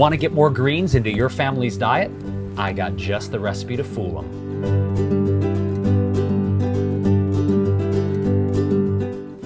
Want to get more greens into your family's diet? I got just the recipe to fool them.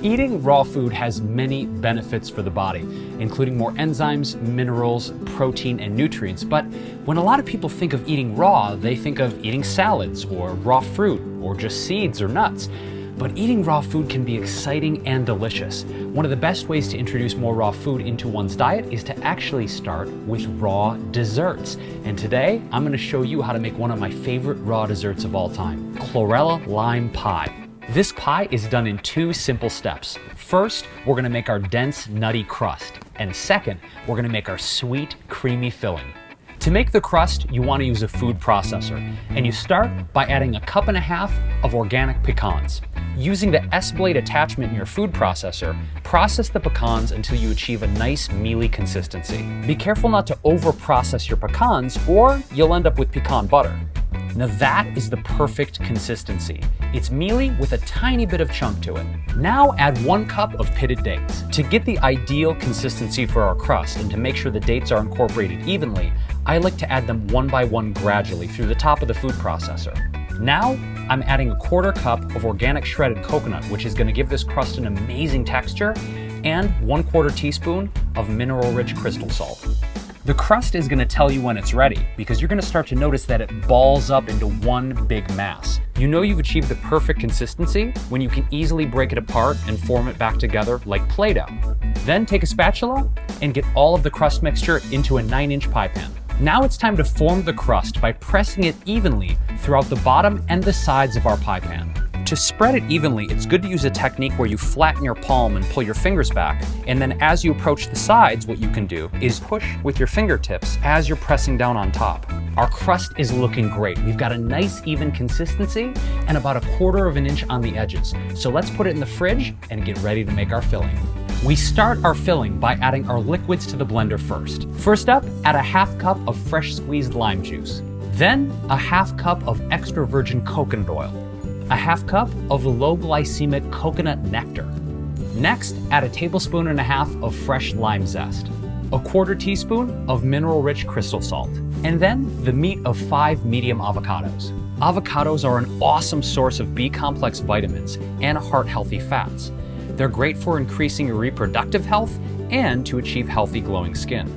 Eating raw food has many benefits for the body, including more enzymes, minerals, protein, and nutrients. But when a lot of people think of eating raw, they think of eating salads or raw fruit or just seeds or nuts. But eating raw food can be exciting and delicious. One of the best ways to introduce more raw food into one's diet is to actually start with raw desserts. And today, I'm going to show you how to make one of my favorite raw desserts of all time, Chlorella Lime Pie. This pie is done in 2 simple steps. First, we're going to make our dense, nutty crust. And second, we're going to make our sweet, creamy filling. To make the crust, you want to use a food processor. And you start by adding 1.5 cups of organic pecans. Using the S-blade attachment in your food processor, process the pecans until you achieve a nice mealy consistency. Be careful not to over-process your pecans or you'll end up with pecan butter. Now that is the perfect consistency. It's mealy with a tiny bit of chunk to it. Now add 1 cup of pitted dates. To get the ideal consistency for our crust and to make sure the dates are incorporated evenly, I like to add them one by one gradually through the top of the food processor. Now I'm adding 1/4 cup of organic shredded coconut, which is going to give this crust an amazing texture, and 1/4 teaspoon of mineral-rich crystal salt. The crust is going to tell you when it's ready because you're going to start to notice that it balls up into one big mass. You know you've achieved the perfect consistency when you can easily break it apart and form it back together like Play-Doh. Then take a spatula and get all of the crust mixture into a 9-inch pie pan. Now it's time to form the crust by pressing it evenly throughout the bottom and the sides of our pie pan. To spread it evenly, it's good to use a technique where you flatten your palm and pull your fingers back, and then as you approach the sides, what you can do is push with your fingertips as you're pressing down on top. Our crust is looking great. We've got a nice even consistency and about 1/4 inch on the edges. So let's put it in the fridge and get ready to make our filling. We start our filling by adding our liquids to the blender first. First up, add 1/2 cup of fresh squeezed lime juice. Then 1/2 cup of extra virgin coconut oil. 1/2 cup of low glycemic coconut nectar. Next, add 1.5 tablespoons of fresh lime zest, 1/4 teaspoon of mineral-rich crystal salt, and then the meat of 5 medium avocados. Avocados are an awesome source of B-complex vitamins and heart-healthy fats. They're great for increasing your reproductive health and to achieve healthy glowing skin.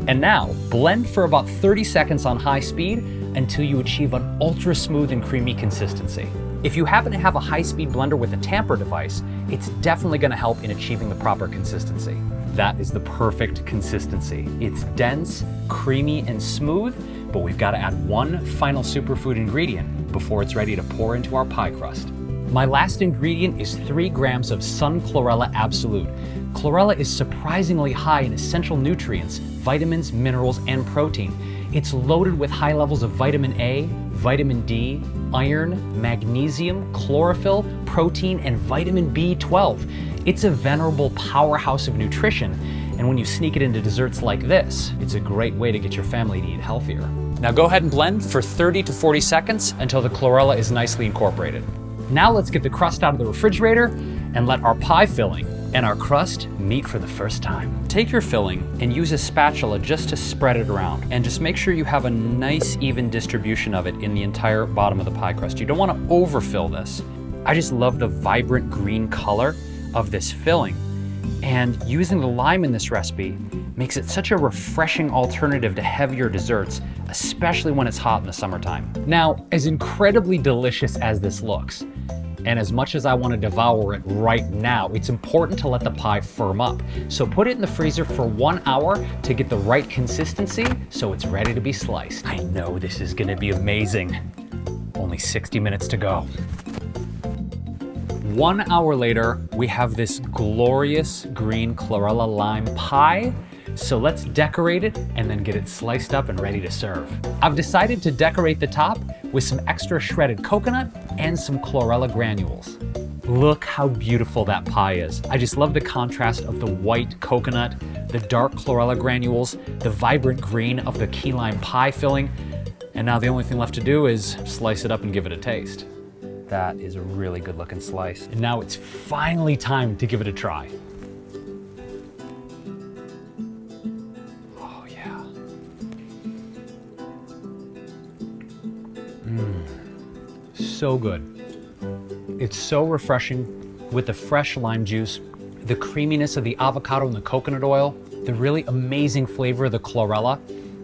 And now, blend for about 30 seconds on high speed until you achieve an ultra smooth and creamy consistency. If you happen to have a high-speed blender with a tamper device, it's definitely going to help in achieving the proper consistency. That is the perfect consistency. It's dense, creamy, and smooth, but we've got to add one final superfood ingredient before it's ready to pour into our pie crust. My last ingredient is 3 grams of sun Chlorella Absolute. Chlorella is surprisingly high in essential nutrients, vitamins, minerals, and protein. It's loaded with high levels of vitamin A, vitamin D, iron, magnesium, chlorophyll, protein, and vitamin B12. It's a venerable powerhouse of nutrition, and when you sneak it into desserts like this, it's a great way to get your family to eat healthier. Now go ahead and blend for 30 to 40 seconds until the chlorella is nicely incorporated. Now let's get the crust out of the refrigerator and let our pie filling and our crust meet for the first time. Take your filling and use a spatula just to spread it around, and just make sure you have a nice even distribution of it in the entire bottom of the pie crust. You don't want to overfill this. I just love the vibrant green color of this filling, and using the lime in this recipe makes it such a refreshing alternative to heavier desserts, especially when it's hot in the summertime. Now, as incredibly delicious as this looks, and as much as I want to devour it right now, it's important to let the pie firm up. So put it in the freezer for 1 hour to get the right consistency so it's ready to be sliced. I know this is going to be amazing. Only 60 minutes to go. 1 hour later, we have this glorious green Chlorella Lime Pie. So let's decorate it and then get it sliced up and ready to serve. I've decided to decorate the top with some extra shredded coconut and some chlorella granules. Look how beautiful that pie is. I just love the contrast of the white coconut, the dark chlorella granules, the vibrant green of the key lime pie filling. And now the only thing left to do is slice it up and give it a taste. That is a really good looking slice. And now it's finally time to give it a try. so good. It's so refreshing with the fresh lime juice, the creaminess of the avocado and the coconut oil, the really amazing flavor of the chlorella.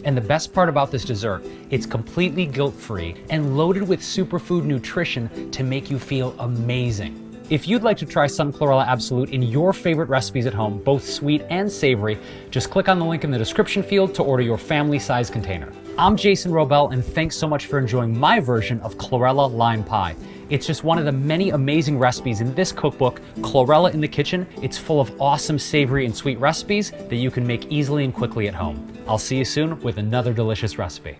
And the best part about this dessert, it's completely guilt-free and loaded with superfood nutrition to make you feel amazing. If you'd like to try some Chlorella Absolute in your favorite recipes at home, both sweet and savory, just click on the link in the description field to order your family-size container. I'm Jason Robel, and thanks so much for enjoying my version of Chlorella Lime Pie. It's just one of the many amazing recipes in this cookbook, Chlorella in the Kitchen. It's full of awesome savory and sweet recipes that you can make easily and quickly at home. I'll see you soon with another delicious recipe.